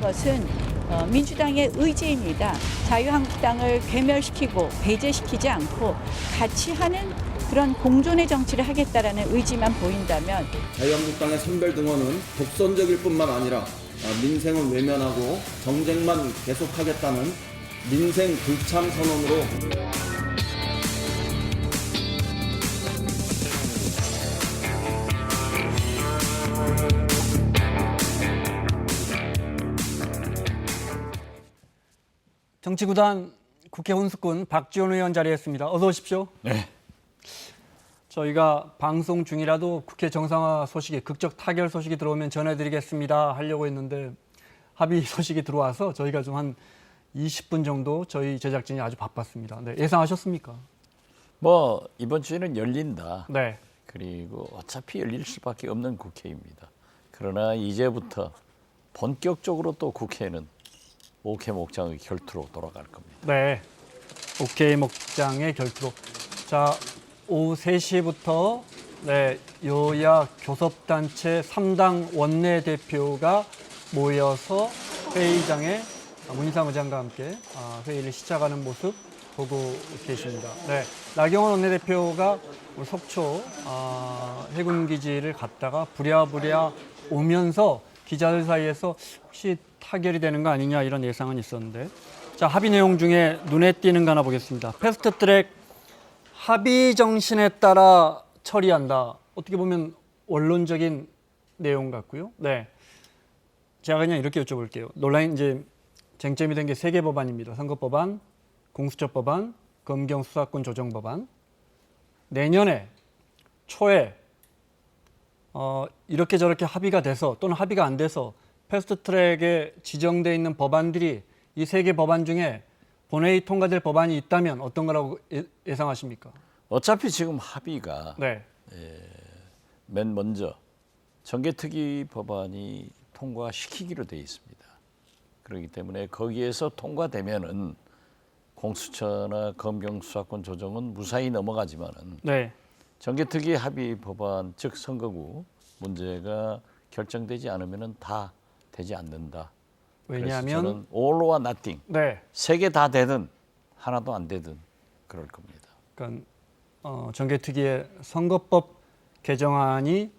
것은 민주당의 의지입니다. 자유한국당을 괴멸시키고 배제시키지 않고 같이 하는 그런 공존의 정치를 하겠다라는 의지만 보인다면 자유한국당의 선별 등원은 독선적일 뿐만 아니라 민생을 외면하고 정쟁만 계속하겠다는 민생 불참 선언으로 정치구단 국회 혼수꾼 박지원 의원 자리했습니다. 어서 오십시오. 네. 저희가 방송 중이라도 국회 정상화 소식이 극적 타결 소식이 들어오면 전해드리겠습니다 하려고 했는데 합의 소식이 들어와서 저희가 좀 한 20분 정도 저희 제작진이 아주 바빴습니다. 네, 예상하셨습니까? 뭐 이번 주에는 열린다. 네. 그리고 어차피 열릴 수밖에 없는 국회입니다. 그러나 이제부터 본격적으로 또 국회는 옥회 목장의 결투로 돌아갈 겁니다. 네. 오케이 목장의 결투로. 자, 오후 3시부터 네, 여야 교섭단체 3당 원내대표가 모여서 회의장에 문희상 의장과 함께 회의를 시작하는 모습 보고 계십니다. 네, 나경원 원내대표가 속초 해군기지를 갔다가 부랴부랴 오면서 기자들 사이에서 혹시 타결이 되는 거 아니냐 이런 예상은 있었는데, 자, 합의 내용 중에 눈에 띄는 거 하나 보겠습니다. 패스트트랙 합의 정신에 따라 처리한다. 어떻게 보면 원론적인 내용 같고요. 네, 제가 그냥 이렇게 여쭤볼게요. 논란이 이제 쟁점이 된 게 3개 법안입니다. 선거법안, 공수처법안, 검경수사권 조정법안. 내년에 초에 이렇게 저렇게 합의가 돼서 또는 합의가 안 돼서 패스트트랙에 지정돼 있는 법안들이 이 3개 법안 중에 본회의 통과될 법안이 있다면 어떤 거라고 예상하십니까? 어차피 지금 합의가 네. 맨 먼저 정개특위 법안이 통과시키기로 돼 있습니다. 그렇기 때문에 거기에서 통과되면은 공수처나 검경수사권 조정은 무사히 넘어가지만은 네. 정개특위 합의 법안 즉 선거구 문제가 결정되지 않으면은 다 되지 않는다. 왜냐하면 그래서 저는 all or nothing. 네. 3개 다 되든 하나도 안 되든 그럴 겁니다. 그러니까 정개특위의 선거법 개정안이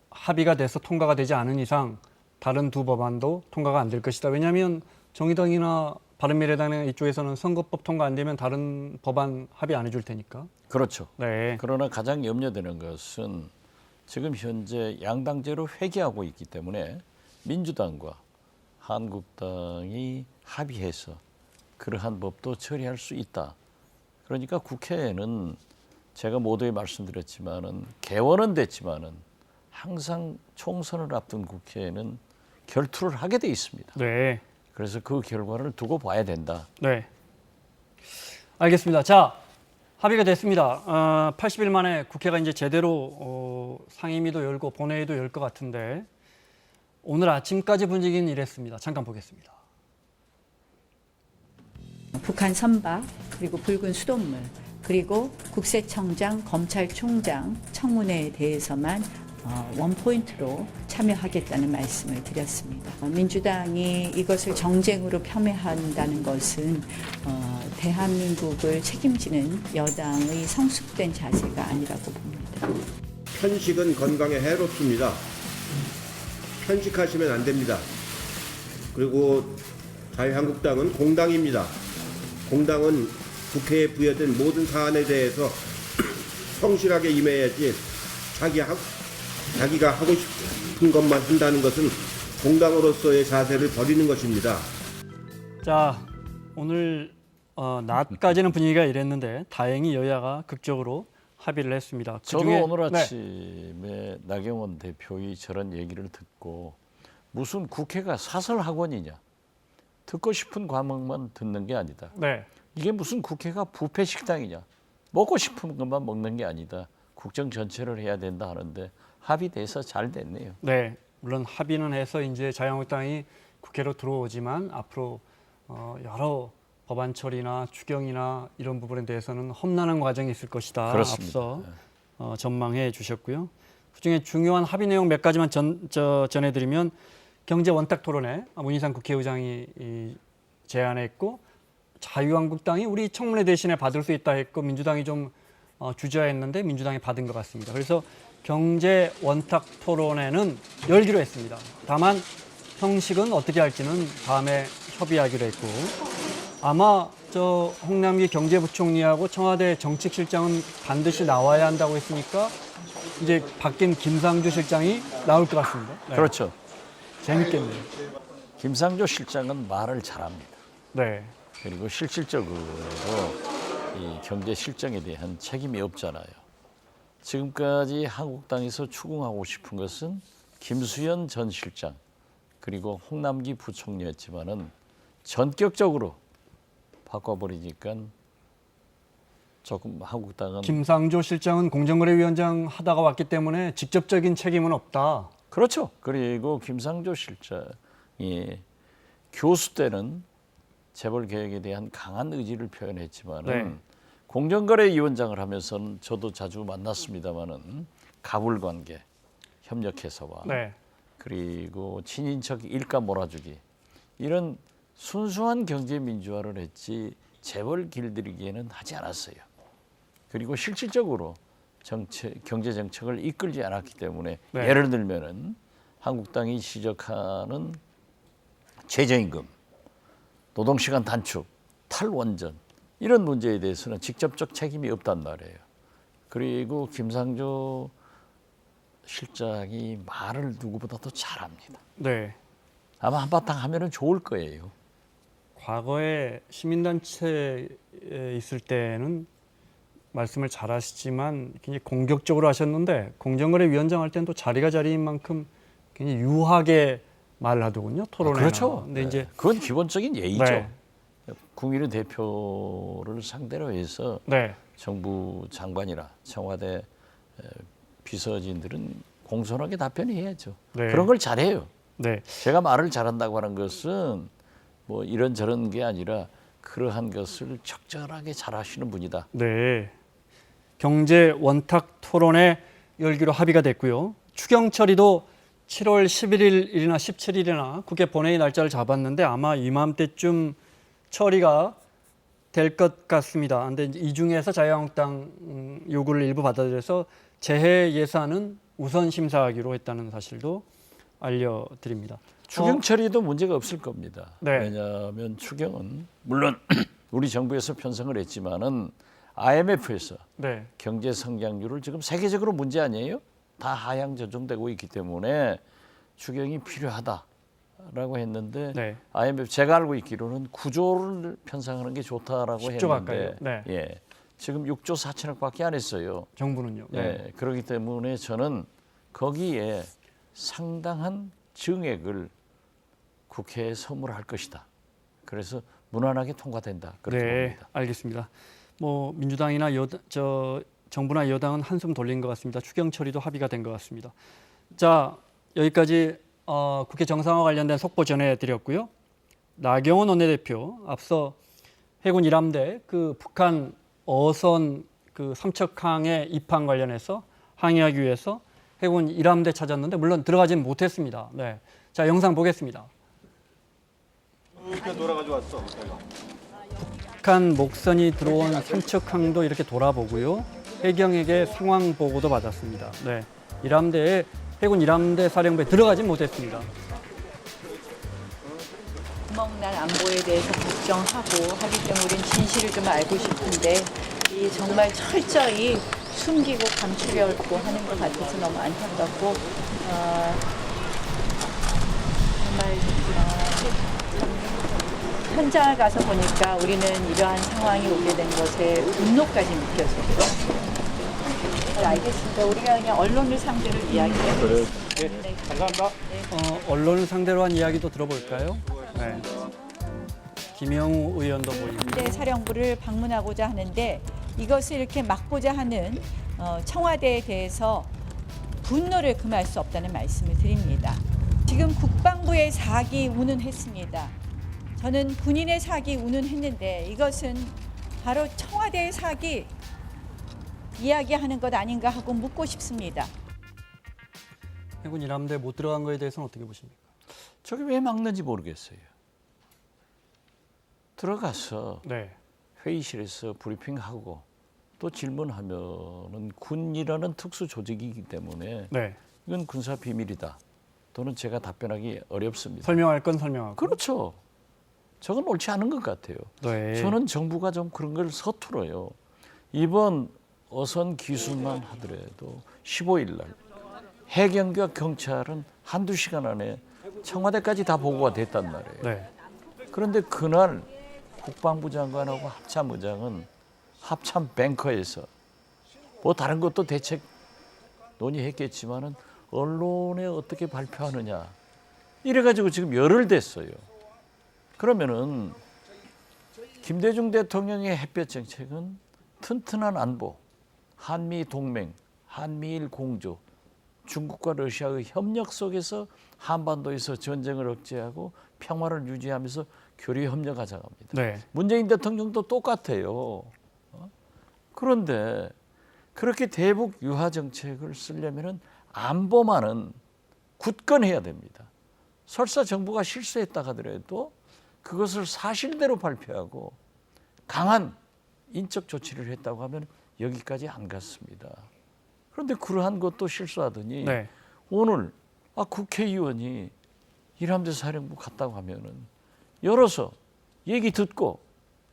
합의가 돼서 통과가 되지 않은 이상 다른 두 법안도 통과가 안 될 것이다. 왜냐하면 정의당이나 바른미래당 이쪽에서는 선거법 통과 안 되면 다른 법안 합의 안 해줄 테니까. 그렇죠. 네. 그러나 가장 염려되는 것은 지금 현재 양당제로 회귀하고 있기 때문에 민주당과 한국당이 합의해서 그러한 법도 처리할 수 있다. 그러니까 국회에는 제가 모두에 말씀드렸지만은 개원은 됐지만은 항상 총선을 앞둔 국회에는 결투를 하게 돼 있습니다. 네. 그래서 그 결과를 두고 봐야 된다. 네. 알겠습니다. 자, 합의가 됐습니다. 80일 만에 국회가 이제 제대로 상임위도 열고 본회의도 열 것 같은데 오늘 아침까지 분위기는 이랬습니다. 잠깐 보겠습니다. 북한 선박, 그리고 붉은 수돗물, 그리고 국세청장, 검찰총장 청문회에 대해서만 원포인트로 참여하겠다는 말씀을 드렸습니다. 민주당이 이것을 정쟁으로 폄훼한다는 것은 대한민국을 책임지는 여당의 성숙된 자세가 아니라고 봅니다. 편식은 건강에 해롭습니다. 편식하시면 안 됩니다. 그리고 자유한국당은 공당입니다. 공당은 국회에 부여된 모든 사안에 대해서 성실하게 임해야지 자기가 하고 싶은 것만 한다는 것은 공당으로서의 자세를 버리는 것입니다. 자, 오늘 낮까지는 분위기가 이랬는데 다행히 여야가 극적으로 합의를 했습니다. 저도 그중에, 오늘 네. 아침에 나경원 대표의 저런 얘기를 듣고 무슨 국회가 사설학원이냐. 듣고 싶은 과목만 듣는 게 아니다. 네. 이게 무슨 국회가 뷔페 식당이냐. 먹고 싶은 것만 먹는 게 아니다. 국정 전체를 해야 된다 하는데 합의돼서 잘 됐네요. 네, 물론 합의는 해서 이제 자유한국당이 국회로 들어오지만 앞으로 여러 법안 처리나 추경이나 이런 부분에 대해서는 험난한 과정이 있을 것이다. 그렇습니다. 앞서 전망해 주셨고요. 그중에 중요한 합의 내용 몇 가지만 전해드리면 경제 원탁 토론회 문희상 국회의장이 제안했고 자유한국당이 우리 청문회 대신에 받을 수 있다 했고 민주당이 좀 주저했는데 민주당이 받은 것 같습니다. 그래서 경제 원탁 토론회는 열기로 했습니다. 다만 형식은 어떻게 할지는 다음에 협의하기로 했고 아마 저 홍남기 경제부총리하고 청와대 정책실장은 반드시 나와야 한다고 했으니까 이제 바뀐 김상조 실장이 나올 것 같습니다. 네. 그렇죠. 재밌겠네요. 김상조 실장은 말을 잘합니다. 네. 그리고 실질적으로 이 경제 실정에 대한 책임이 없잖아요. 지금까지 한국당에서 추궁하고 싶은 것은 김수현 전 실장 그리고 홍남기 부총리였지만은 전격적으로 바꿔버리니까 조금 한국당은 김상조 실장은 공정거래위원장 하다가 왔기 때문에 직접적인 책임은 없다. 그렇죠. 그리고 김상조 실장이 교수 때는 재벌 개혁에 대한 강한 의지를 표현했지만은 네. 공정거래위원장을 하면서는 저도 자주 만났습니다만은 가불관계, 협력해서와 네. 그리고 친인척 일가 몰아주기 이런 순수한 경제 민주화를 했지 재벌 길들이기에는 하지 않았어요. 그리고 실질적으로 경제 정책을 이끌지 않았기 때문에 네. 예를 들면은 한국당이 지적하는 최저임금, 노동시간 단축, 탈원전 이런 문제에 대해서는 직접적 책임이 없단 말이에요. 그리고 김상조 실장이 말을 누구보다도 잘합니다. 네. 아마 한바탕 하면은 좋을 거예요. 과거에 시민단체에 있을 때는 말씀을 잘하시지만 굉장히 공격적으로 하셨는데 공정거래위원장 할 때는 또 자리가 자리인 만큼 굉장히 유하게 말을 하더군요. 토론회나. 그렇죠. 근데 네. 이제 그건 기본적인 예의죠. 네. 국민의 대표를 상대로 해서 네. 정부 장관이나 청와대 비서진들은 공손하게 답변해야죠. 네. 그런 걸 잘해요. 네. 제가 말을 잘한다고 하는 것은 뭐 이런저런 게 아니라 그러한 것을 적절하게 잘하시는 분이다. 네. 경제 원탁 토론회 열기로 합의가 됐고요. 추경 처리도 7월 11일이나 17일이나 국회 본회의 날짜를 잡았는데 아마 이맘때쯤 처리가 될 것 같습니다. 근데 이 중에서 자유한국당 요구를 일부 받아들여서 재해 예산은 우선 심사하기로 했다는 사실도 알려드립니다. 추경 처리도 문제가 없을 겁니다. 네. 왜냐하면 추경은 물론 우리 정부에서 편성을 했지만은 IMF에서 네. 경제 성장률을 지금 세계적으로 문제 아니에요? 다 하향 조정되고 있기 때문에 추경이 필요하다라고 했는데 네. IMF 제가 알고 있기로는 9조를 편성하는 게 좋다라고 10조 했는데 가까이요. 네. 예, 지금 6조 4천억밖에 안 했어요. 정부는요. 네. 예, 그렇기 때문에 저는 거기에 상당한 증액을 국회에 선물할 것이다. 그래서 무난하게 통과된다. 그렇게 네, 봅니다. 알겠습니다. 뭐 민주당이나 정부나 여당은 한숨 돌린 것 같습니다. 추경 처리도 합의가 된 것 같습니다. 자, 여기까지 국회 정상화 관련된 속보 전해드렸고요. 나경원 원내대표 앞서 해군 1함대 그 북한 어선 그 삼척항의 입항 관련해서 항의하기 위해서 해군 1함대 찾았는데 물론 들어가지는 못했습니다. 네, 자 영상 보겠습니다. 이렇게 돌아가지고 왔어. 북한 목선이 들어온 삼척항도 이렇게 돌아보고요. 해경에게 상황 보고도 받았습니다. 네, 1함대에 해군 1함대 사령부에 들어가진 못했습니다. 구멍난 안보에 대해서 걱정하고 하기 때문에 우린 진실을 좀 알고 싶은데 이 정말 철저히 숨기고 감추려고 하는 것 같아서 너무 안타깝고 정말 현장을 가서 보니까 우리는 이러한 상황이 오게 된 것에 분노까지 느껴졌어요. 알겠습니다. 우리가 그냥 언론을 상대로 이야기해요. 네, 감사합니다. 언론을 상대로 한 이야기도 들어볼까요? 네. 김영우 의원도 보이고. 함대 사령부를 방문하고자 하는데 이것을 이렇게 막고자 하는 청와대에 대해서 분노를 금할 수 없다는 말씀을 드립니다. 지금 국방부의 사기 운운했습니다. 저는 군인의 사기 운운했는데 이것은 바로 청와대의 사기 이야기하는 것 아닌가 하고 묻고 싶습니다. 해군 1함대 못 들어간 거에 대해서는 어떻게 보십니까? 저게 왜 막는지 모르겠어요. 들어가서 네. 회의실에서 브리핑하고 또 질문하면은 군이라는 특수 조직이기 때문에 네. 이건 군사 비밀이다. 또는 제가 답변하기 어렵습니다. 설명할 건 설명하고. 그렇죠. 저건 옳지 않은 것 같아요. 네. 저는 정부가 좀 그런 걸 서툴어요. 이번 어선 기술만 하더라도 15일 날 해경과 경찰은 한두 시간 안에 청와대까지 다 보고가 됐단 말이에요. 네. 그런데 그날 국방부 장관하고 합참의장은 합참 뱅커에서 뭐 다른 것도 대책 논의했겠지만은 언론에 어떻게 발표하느냐 이래가지고 지금 열흘 됐어요. 그러면은 김대중 대통령의 햇볕 정책은 튼튼한 안보, 한미 동맹, 한미일 공조, 중국과 러시아의 협력 속에서 한반도에서 전쟁을 억제하고 평화를 유지하면서 교류 협력하자고 합니다. 네. 문재인 대통령도 똑같아요. 그런데 그렇게 대북 유화 정책을 쓰려면은 안보만은 굳건해야 됩니다. 설사 정부가 실수했다 하더라도 그것을 사실대로 발표하고 강한 인적 조치를 했다고 하면 여기까지 안 갔습니다. 그런데 그러한 것도 실수하더니 네. 오늘 국회의원이 일함대 사령부 갔다고 하면은 열어서 얘기 듣고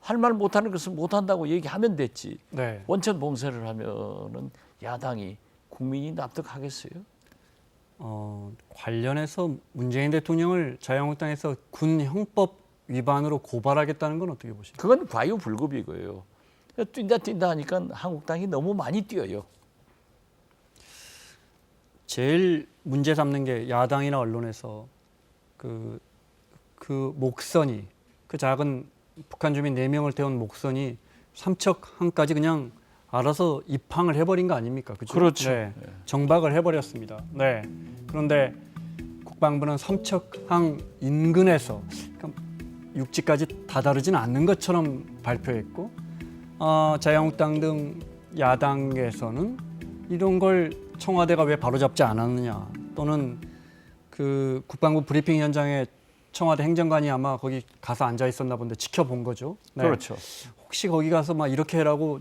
할 말 못하는 것은 못한다고 얘기하면 됐지. 네. 원천 봉쇄를 하면은 야당이 국민이 납득하겠어요? 관련해서 문재인 대통령을 자유한국당에서 군 형법 위반으로 고발하겠다는 건 어떻게 보십니까? 그건 과유불급이고요. 뛴다 하니까 한국당이 너무 많이 뛰어요. 제일 문제 삼는 게 야당이나 언론에서 그 목선이 그 작은 북한 주민 4명을 태운 목선이 삼척항까지 그냥 알아서 입항을 해버린 거 아닙니까? 그죠? 그렇죠. 네. 정박을 해버렸습니다. 네. 그런데 국방부는 삼척항 인근에서 그러니까 육지까지 다다르지는 않는 것처럼 발표했고 자유한국당 등 야당에서는 이런 걸 청와대가 왜 바로잡지 않았느냐 또는 그 국방부 브리핑 현장에 청와대 행정관이 아마 거기 가서 앉아 있었나 본데 지켜본 거죠. 네. 그렇죠. 혹시 거기 가서 막 이렇게 해라고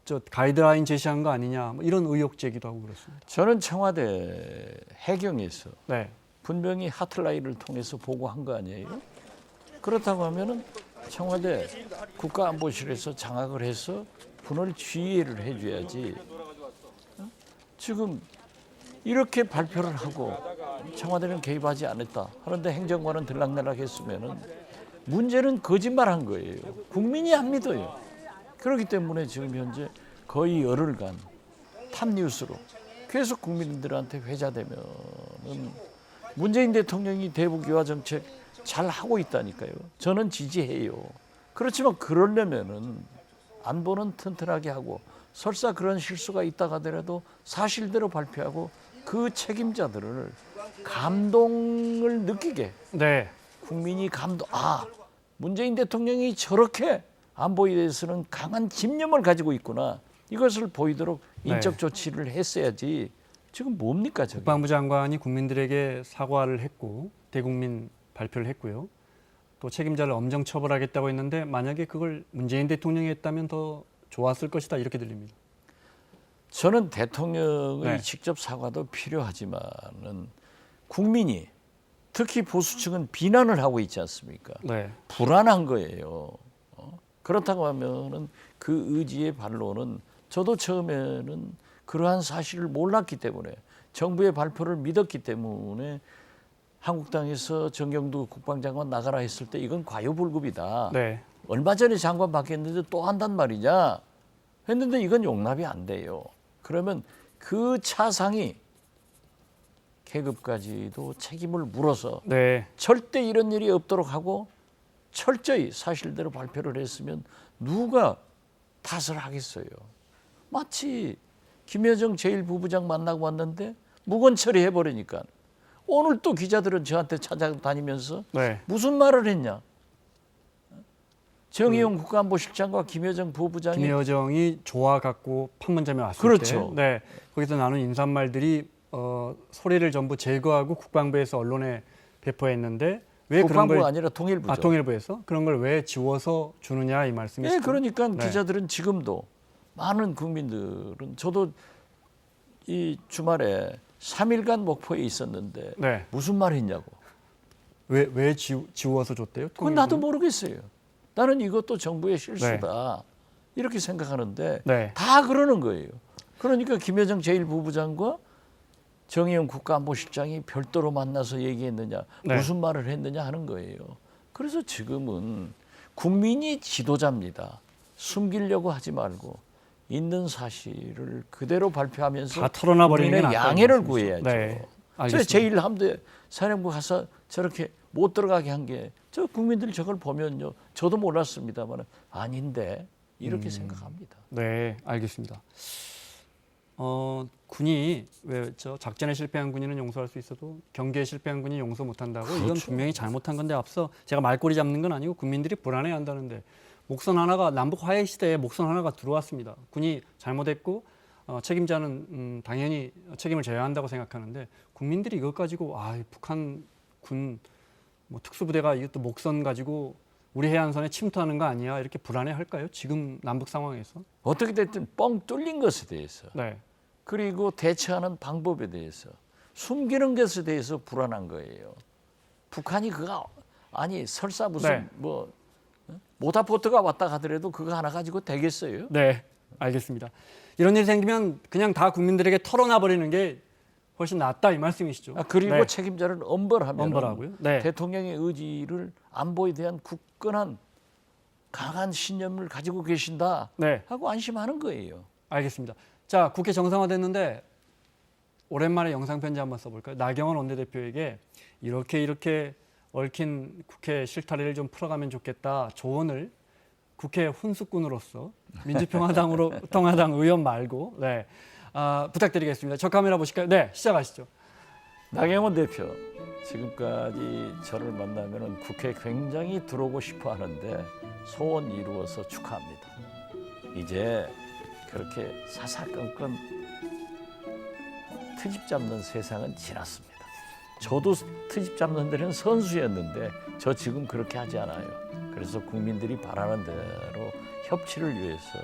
저 가이드라인 제시한 거 아니냐 뭐 이런 의혹 제기도 하고 그렇습니다. 저는 청와대 해경에서 네. 분명히 하트라인을 통해서 보고한 거 아니에요? 그렇다고 하면은 청와대 국가안보실에서 장악을 해서 분을 지휘를 해줘야지. 지금 이렇게 발표를 하고 청와대는 개입하지 않았다. 그런데 행정관은 들락날락했으면은 문제는 거짓말한 거예요. 국민이 안 믿어요. 그렇기 때문에 지금 현재 거의 열흘간 탑뉴스로 계속 국민들한테 회자되면은 문재인 대통령이 대북 유화 정책 잘 하고 있다니까요. 저는 지지해요. 그렇지만 그러려면은 안보는 튼튼하게 하고 설사 그런 실수가 있다 하더라도 사실대로 발표하고 그 책임자들을 감동을 느끼게 네. 국민이 문재인 대통령이 저렇게 안보에 대해서는 강한 집념을 가지고 있구나. 이것을 보이도록 인적 조치를 했어야지. 지금 뭡니까 저게? 국방부 장관이 국민들에게 사과를 했고 대국민 발표를 했고요. 또 책임자를 엄정 처벌하겠다고 했는데 만약에 그걸 문재인 대통령이 했다면 더 좋았을 것이다 이렇게 들립니다. 저는 대통령의 네. 직접 사과도 필요하지만은 국민이 특히 보수층은 비난을 하고 있지 않습니까? 네. 불안한 거예요. 그렇다고 하면은 그 의지의 반론은 저도 처음에는 그러한 사실을 몰랐기 때문에 정부의 발표를 믿었기 때문에 한국당에서 정경두 국방장관 나가라 했을 때 이건 과유불급이다. 네. 얼마 전에 장관 바뀌었는데 또 한단 말이냐 했는데 이건 용납이 안 돼요. 그러면 그 차상이 계급까지도 책임을 물어서 네. 절대 이런 일이 없도록 하고 철저히 사실대로 발표를 했으면 누가 탓을 하겠어요. 마치 김여정 제1부부장 만나고 왔는데 무건 처리해버리니까 오늘 또 기자들은 저한테 찾아다니면서 네. 무슨 말을 했냐. 정의용 국가안보실장과 김여정 부부장이 김여정이 조화 갖고 판문점에 왔을 그렇죠. 때 거기서 나눈 인사말들이 소리를 전부 제거하고 국방부에서 언론에 배포했는데 왜 그런 국방부가 걸 아니라 통일부죠. 통일부에서 그런 걸 왜 지워서 주느냐 이 말씀이시죠? 예, 그러니까 네. 기자들은 지금도 많은 국민들은 저도 이 주말에 3일간 목포에 있었는데 네. 무슨 말 했냐고. 왜 지워서 줬대요? 그건 나도 모르겠어요. 나는 이것도 정부의 실수다. 이렇게 생각하는데 네. 다 그러는 거예요. 그러니까 김여정 제1부부장과 정의용 국가안보실장이 별도로 만나서 얘기했느냐, 네. 무슨 말을 했느냐 하는 거예요. 그래서 지금은 국민이 지도자입니다. 숨기려고 하지 말고 있는 사실을 그대로 발표하면서 다 털어놔 버리는 게 국민의 낫다는 양해를 말씀이시죠. 구해야죠. 네, 저 알겠습니다. 제1함대 사령부 가서 저렇게 못 들어가게 한 게 저 국민들이 저걸 보면요. 저도 몰랐습니다만 아닌데 이렇게 생각합니다. 네, 알겠습니다. 군이 왜 저 작전에 실패한 군인은 용서할 수 있어도 경계에 실패한 군이 용서 못한다고 이건 그렇죠. 분명히 잘못한 건데 앞서 제가 말꼬리 잡는 건 아니고 국민들이 불안해한다는데 목선 하나가 남북 화해 시대에 목선 하나가 들어왔습니다. 군이 잘못했고 책임자는 당연히 책임을 져야 한다고 생각하는데 국민들이 이것 가지고 북한 군 뭐 특수부대가 이것도 목선 가지고 우리 해안선에 침투하는 거 아니야 이렇게 불안해할까요? 지금 남북 상황에서? 어떻게 됐든 뻥 뚫린 것에 대해서 네. 그리고 대처하는 방법에 대해서 숨기는 것에 대해서 불안한 거예요. 북한이 그거 아니 설사 무슨 네. 뭐 모타포트가 왔다 가더라도 그거 하나 가지고 되겠어요? 네, 알겠습니다. 이런 일이 생기면 그냥 다 국민들에게 털어놔 버리는 게 훨씬 낫다 이 말씀이시죠. 그리고 네. 책임자를 엄벌하면 엄벌하고요. 네. 대통령의 의지를 안보에 대한 굳건한 강한 신념을 가지고 계신다 네, 하고 안심하는 거예요. 알겠습니다. 자, 국회 정상화됐는데 오랜만에 영상 편지 한번 써볼까요? 나경원 원내대표에게 이렇게 얽힌 국회 실타래를 좀 풀어가면 좋겠다 조언을 국회 훈수꾼으로서 민주평화당으로 통화당 의원 말고 부탁드리겠습니다. 저 카메라 보실까요? 네, 시작하시죠. 나경원 대표 지금까지 저를 만나면 국회에 굉장히 들어오고 싶어 하는데 소원 이루어서 축하합니다. 이제 그렇게 사사건건 트집 잡는 세상은 지났습니다. 저도 트집 잡는 데는 선수였는데 저 지금 그렇게 하지 않아요. 그래서 국민들이 바라는 대로 협치를 위해서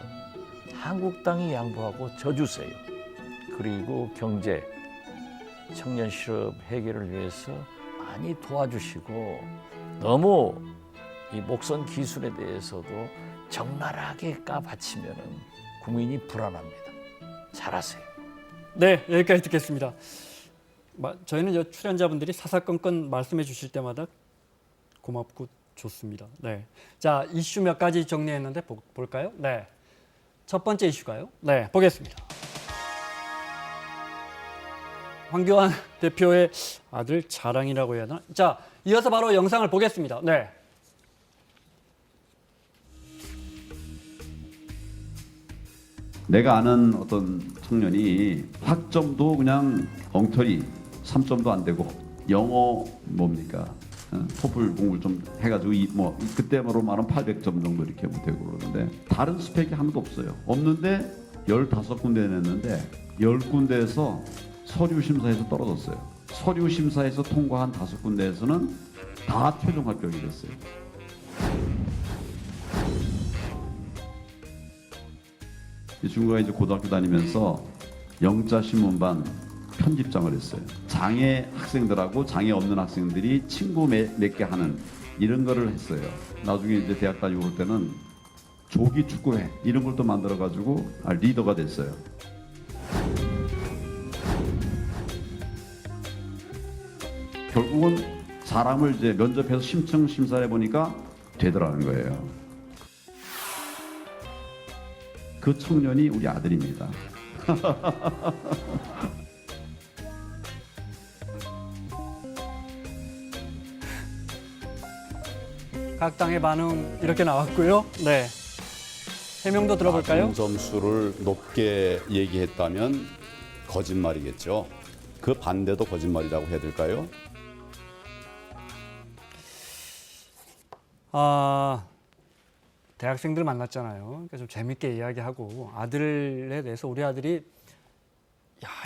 한국당이 양보하고 져주세요. 그리고 경제, 청년 실업 해결을 위해서 많이 도와주시고 너무 이 목선 기술에 대해서도 적나라하게 까바치면 국민이 불안합니다. 잘하세요. 네, 여기까지 듣겠습니다. 저희는 출연자분들이 사사건건 말씀해 주실 때마다 고맙고 좋습니다. 네, 자 이슈 몇 가지 정리했는데 볼까요? 네, 첫 번째 이슈가요. 네, 보겠습니다. 황교안 대표의 아들 자랑이라고 해야 되나? 자, 이어서 바로 영상을 보겠습니다. 네. 내가 아는 어떤 청년이 학점도 그냥 엉터리 3점도 안 되고 영어 뭡니까? 토플 공부를 좀 해가지고 그때로 말하면 800점 정도 이렇게 되고 그러는데 다른 스펙이 하나도 없어요. 없는데 15군데 냈는데 10군데에서 서류 심사에서 떨어졌어요. 서류 심사에서 통과한 5군데에서는 다 최종 합격이 됐어요. 이 친구가 이제 고등학교 다니면서 영자 신문반 편집장을 했어요. 장애 학생들하고 장애 없는 학생들이 친구 맺게 하는 이런 거를 했어요. 나중에 이제 대학 다니고 그럴 때는 조기 축구회 이런 걸 또 만들어 가지고 리더가 됐어요. 결국은 사람을 이제 면접해서 심층 심사를 해보니까 되더라는 거예요. 그 청년이 우리 아들입니다. 각 당의 반응 이렇게 나왔고요. 네, 해명도 들어볼까요? 점수를 높게 얘기했다면 거짓말이겠죠. 그 반대도 거짓말이라고 해야 될까요? 대학생들 만났잖아요. 그러니까 좀 재밌게 이야기하고 아들에 대해서 우리 아들이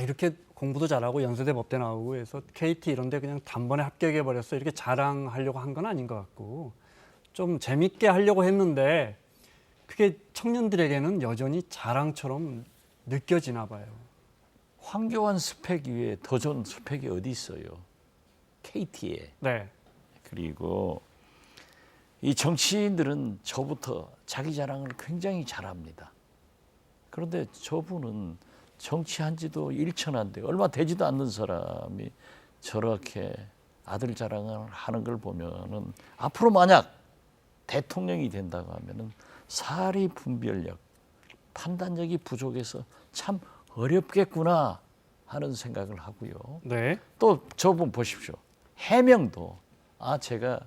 이렇게 공부도 잘하고 연세대 법대 나오고 해서 KT 이런 데 그냥 단번에 합격해 버렸어. 이렇게 자랑하려고 한 건 아닌 것 같고 좀 재밌게 하려고 했는데 그게 청년들에게는 여전히 자랑처럼 느껴지나 봐요. 황교안 스펙 위에 더 좋은 스펙이 어디 있어요? KT에. 네. 그리고 이 정치인들은 저부터 자기 자랑을 굉장히 잘합니다. 그런데 저분은 정치한 지도 일천한데 얼마 되지도 않는 사람이 저렇게 아들 자랑을 하는 걸 보면은 앞으로 만약 대통령이 된다고 하면은 사리 분별력, 판단력이 부족해서 참 어렵겠구나 하는 생각을 하고요. 네. 또 저분 보십시오. 해명도 제가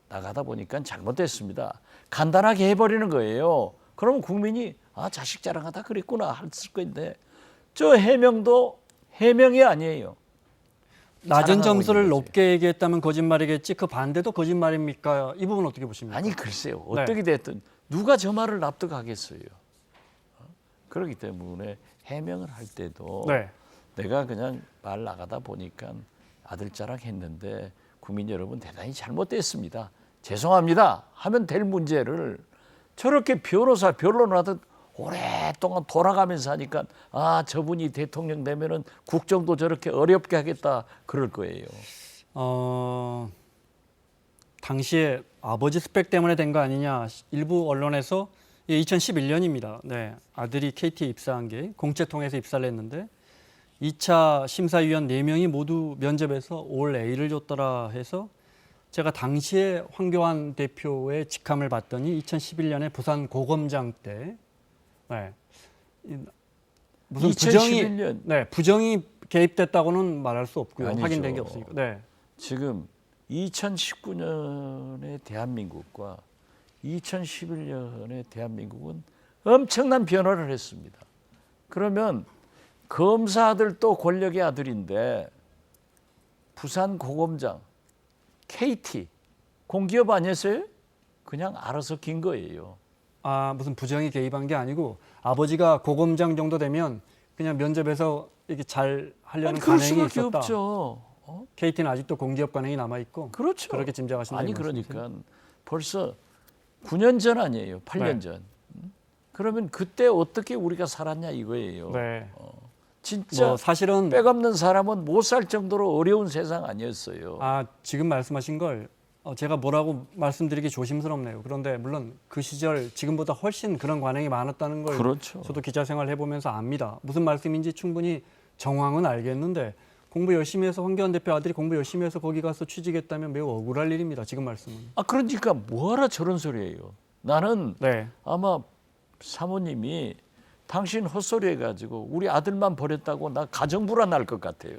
나가다 보니까 잘못됐습니다. 간단하게 해버리는 거예요. 그러면 국민이 자식 자랑하다 그랬구나 했을 건데 저 해명도 해명이 아니에요. 낮은 자랑하고 점수를 있는 거지. 높게 얘기했다면 거짓말이겠지. 그 반대도 거짓말입니까? 이 부분 어떻게 보십니까? 아니 글쎄요. 네. 어떻게 됐든 누가 저 말을 납득하겠어요. 그렇기 때문에 해명을 할 때도 네. 내가 그냥 말 나가다 보니까 아들 자랑했는데 국민 여러분 대단히 잘못됐습니다. 죄송합니다 하면 될 문제를 저렇게 변호사 변론하듯 오랫동안 돌아가면서 하니까 저분이 대통령 되면은 국정도 저렇게 어렵게 하겠다 그럴 거예요. 당시에 아버지 스펙 때문에 된 거 아니냐. 일부 언론에서 2011년입니다. 네, 아들이 KT에 입사한 게 공채 통해서 입사를 했는데 2차 심사위원 4명이 모두 면접에서 올 A를 줬더라 해서 제가 당시에 황교안 대표의 직함을 봤더니 2011년에 부산 고검장 때 무슨 2011년. 부정이 개입됐다고는 말할 수 없고요. 아니죠. 확인된 게 없으니까. 네. 지금 2019년의 대한민국과 2011년의 대한민국은 엄청난 변화를 했습니다. 그러면 검사 아들도 권력의 아들인데 부산 고검장, KT 공기업 아니었어요? 그냥 알아서 긴 거예요. 무슨 부정이 개입한 게 아니고 아버지가 고검장 정도 되면 그냥 면접에서 이게 잘 하려는 그럴 관행이 수밖에 있었다. 없죠. KT는 아직도 공기업 관행이 남아 있고. 그렇죠. 그렇게 짐작하시면 아니 되는 말씀이세요? 그러니까 벌써 9년 전 아니에요. 8년 네. 전. 그러면 그때 어떻게 우리가 살았냐 이거예요. 네. 진짜 사실은 빼없는 사람은 못 살 정도로 어려운 세상 아니었어요. 지금 말씀하신 걸 제가 뭐라고 말씀드리기 조심스럽네요. 그런데 물론 그 시절 지금보다 훨씬 그런 관행이 많았다는 걸 그렇죠. 저도 기자 생활 해보면서 압니다. 무슨 말씀인지 충분히 정황은 알겠는데 공부 열심히 해서 황교안 대표 아들이 공부 열심히 해서 거기 가서 취직했다면 매우 억울할 일입니다. 지금 말씀은. 그러니까 뭐하러 저런 소리예요. 나는 네. 아마 사모님이 당신 헛소리 해가지고 우리 아들만 버렸다고 나 가정불안 날 것 같아요.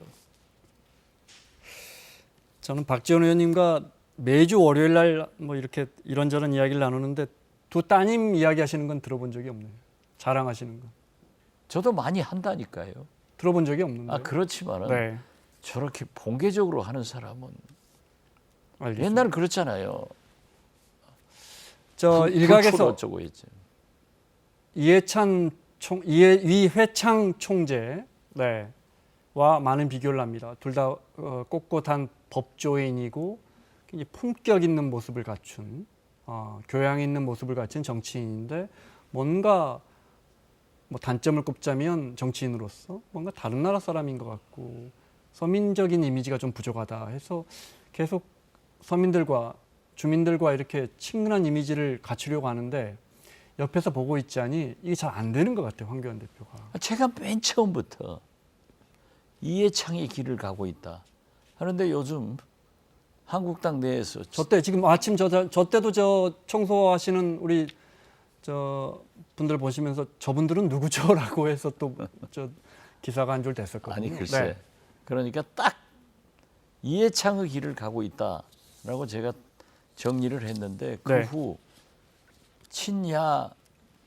저는 박지원 의원님과 매주 월요일 날 뭐 이렇게 이런저런 이야기를 나누는데 두 따님 이야기하시는 건 들어본 적이 없네요. 자랑하시는 건. 저도 많이 한다니까요. 들어본 적이 없는데. 그렇지만은 네. 저렇게 본계적으로 하는 사람은 알겠습니다. 옛날 그렇잖아요. 저 불출 일각에서 어쩌고 했죠. 이회창 총재 와 많은 비교를 합니다. 둘 다 꼿꼿한 법조인이고 굉장히 품격 있는 모습을 갖춘 교양 있는 모습을 갖춘 정치인인데 뭔가 단점을 꼽자면 정치인으로서 뭔가 다른 나라 사람인 것 같고 서민적인 이미지가 좀 부족하다 해서 계속 서민들과 주민들과 이렇게 친근한 이미지를 갖추려고 하는데 옆에서 보고 있자니 이게 잘 안 되는 것 같아요. 황교안 대표가. 제가 맨 처음부터 이해창의 길을 가고 있다 하는데 요즘 한국당 내에서 저때 지금 아침 저 때도 저 청소하시는 우리 저 분들 보시면서 저분들은 누구죠라고 해서 또 저 기사가 한 줄 됐었거든요. 아니 글쎄 네. 그러니까 딱 이해창의 길을 가고 있다라고 제가 정리를 했는데 그 네. 후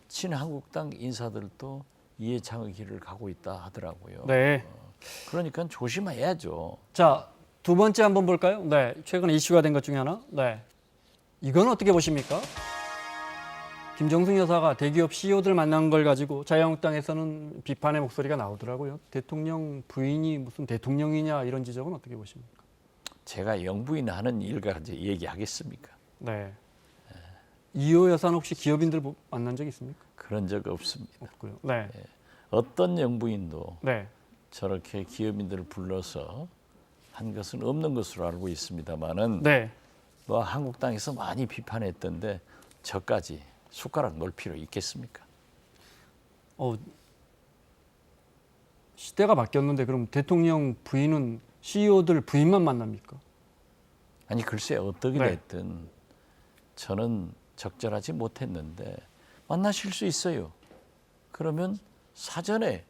친한국당 인사들도 이해창의 길을 가고 있다 하더라고요. 네. 그러니까 조심해야죠. 자, 두 번째 한번 볼까요? 네. 최근 이슈가 된 것 중에 하나. 네. 이건 어떻게 보십니까? 김정숙 여사가 대기업 CEO들 만난 걸 가지고 자유한국당에서는 비판의 목소리가 나오더라고요. 대통령 부인이 무슨 대통령이냐 이런 지적은 어떻게 보십니까? 제가 영부인 하는 일까지 얘기하겠습니까? 네. 이호 여사는 혹시 기업인들 만난 적 있습니까? 그런 적 없습니다. 없고요. 네. 어떤 영부인도 네. 저렇게 기업인들을 불러서 한 것은 없는 것으로 알고 있습니다만은 네. 뭐 한국당에서 많이 비판했던데 저까지 숟가락 놓을 필요 있겠습니까? 시대가 바뀌었는데 그럼 대통령 부인은 CEO들 부인만 만납니까? 아니 글쎄 어떻게 네. 됐든 저는 적절하지 못했는데 만나실 수 있어요. 그러면 사전에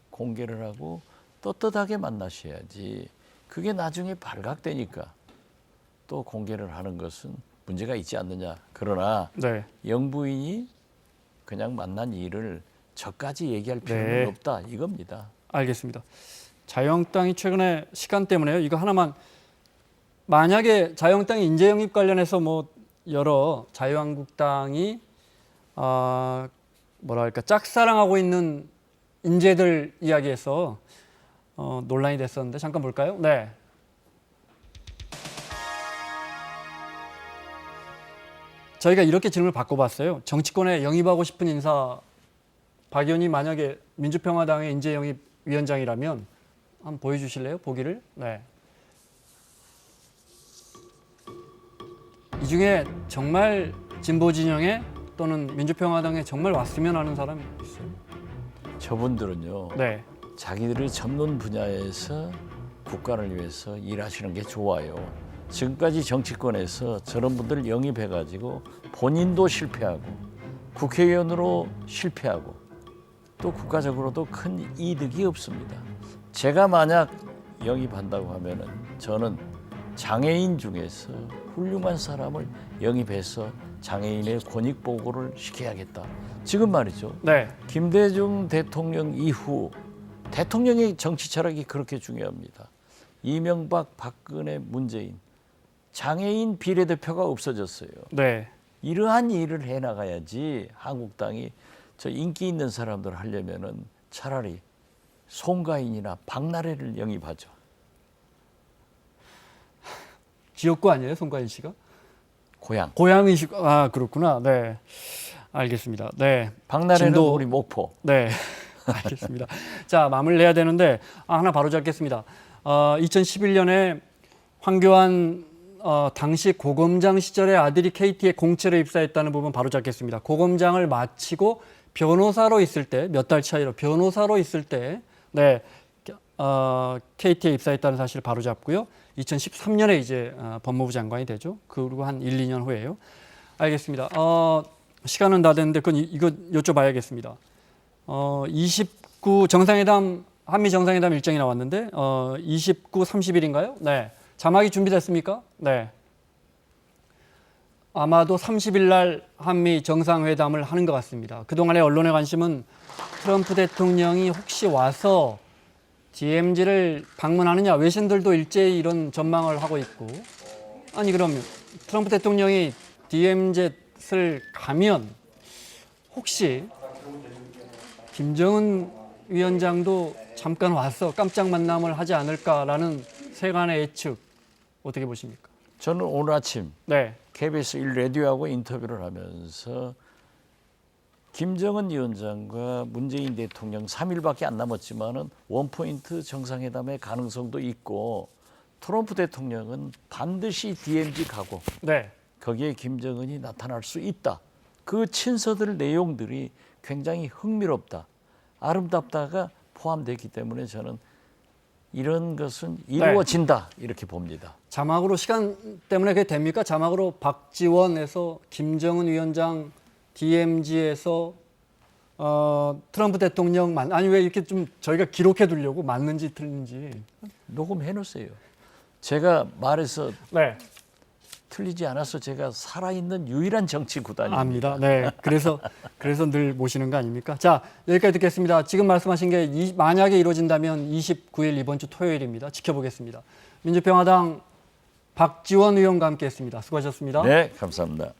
공개를 하고 떳떳하게 만나셔야지. 그게 나중에 발각되니까 또 공개를 하는 것은 문제가 있지 않느냐. 그러나 네. 영부인이 그냥 만난 일을 저까지 얘기할 필요는 네. 없다 이겁니다. 알겠습니다. 자유한국당이 최근에 시간 때문에요. 이거 하나만 만약에 자유한국당이 인재 영입 관련해서 뭐 여러 자유한국당이 뭐랄까 짝사랑하고 있는 인재들 이야기에서 논란이 됐었는데 잠깐 볼까요? 네. 저희가 이렇게 질문을 바꿔봤어요. 정치권에 영입하고 싶은 인사 박 의원이 만약에 민주평화당의 인재 영입 위원장이라면 한번 보여주실래요? 보기를. 네. 이 중에 정말 진보 진영에 또는 민주평화당에 정말 왔으면 하는 사람이 있어요. 저분들은요. 네. 자기들의 전문 분야에서 국가를 위해서 일하시는 게 좋아요. 지금까지 정치권에서 저런 분들 영입해가지고 본인도 실패하고 국회의원으로 실패하고 또 국가적으로도 큰 이득이 없습니다. 제가 만약 영입한다고 하면은 저는 장애인 중에서 훌륭한 사람을 영입해서 장애인의 권익 보고를 시켜야겠다. 지금 말이죠. 네. 김대중 대통령 이후 대통령의 정치 철학이 그렇게 중요합니다. 이명박, 박근혜, 문재인 장애인 비례대표가 없어졌어요. 네. 이러한 일을 해나가야지 한국당이 저 인기 있는 사람들 하려면은 차라리 송가인이나 박나래를 영입하죠. 지역구 아니에요, 송가인 씨가? 고향. 고향이시고 그렇구나. 네. 알겠습니다. 네. 박나래는 진도- 우리 목포. 네. 알겠습니다. 자, 마무리를 해야 되는데 하나 바로 잡겠습니다. 2011년에 황교안 당시 고검장 시절에 아들이 KT에 공채로 입사했다는 부분 바로 잡겠습니다. 고검장을 마치고 변호사로 있을 때 몇 달 차이로 변호사로 있을 때 네. KT에 입사했다는 사실을 바로 잡고요. 2013년에 이제 법무부 장관이 되죠. 그리고 한 1, 2년 후에요. 알겠습니다. 시간은 다 됐는데 그건 이거 여쭤봐야겠습니다. 29 정상회담 한미 정상회담 일정이 나왔는데 29, 30일인가요? 네. 자막이 준비됐습니까? 네. 아마도 30일 날 한미 정상회담을 하는 것 같습니다. 그동안의 언론의 관심은 트럼프 대통령이 혹시 와서 DMZ를 방문하느냐, 외신들도 일제히 이런 전망을 하고 있고, 아니 그러면 트럼프 대통령이 DMZ를 가면 혹시 김정은 위원장도 잠깐 와서 깜짝 만남을 하지 않을까라는 세간의 예측 어떻게 보십니까? 저는 오늘 아침 네, KBS 1라디오하고 인터뷰를 하면서 김정은 위원장과 문재인 대통령 3일밖에 안 남았지만은 원포인트 정상회담의 가능성도 있고 트럼프 대통령은 반드시 DMZ 가고 네, 거기에 김정은이 나타날 수 있다. 그 친서들 내용들이 굉장히 흥미롭다, 아름답다가 포함되기 때문에 저는 이런 것은 이루어진다 이렇게 봅니다. 자막으로 시간 때문에 그게 됩니까? 자막으로 박지원에서 김정은 위원장 DMZ에서 트럼프 대통령 아니 왜 이렇게 좀 저희가 기록해 두려고 맞는지 틀린지. 녹음해 놓으세요. 제가 말해서 네, 틀리지 않아서 제가 살아있는 유일한 정치 구단입니다. 압니다. 네, 그래서 늘 모시는 거 아닙니까? 자, 여기까지 듣겠습니다. 지금 말씀하신 게 만약에 이루어진다면 29일 이번 주 토요일입니다. 지켜보겠습니다. 민주평화당 박지원 의원과 함께했습니다. 수고하셨습니다. 네, 감사합니다.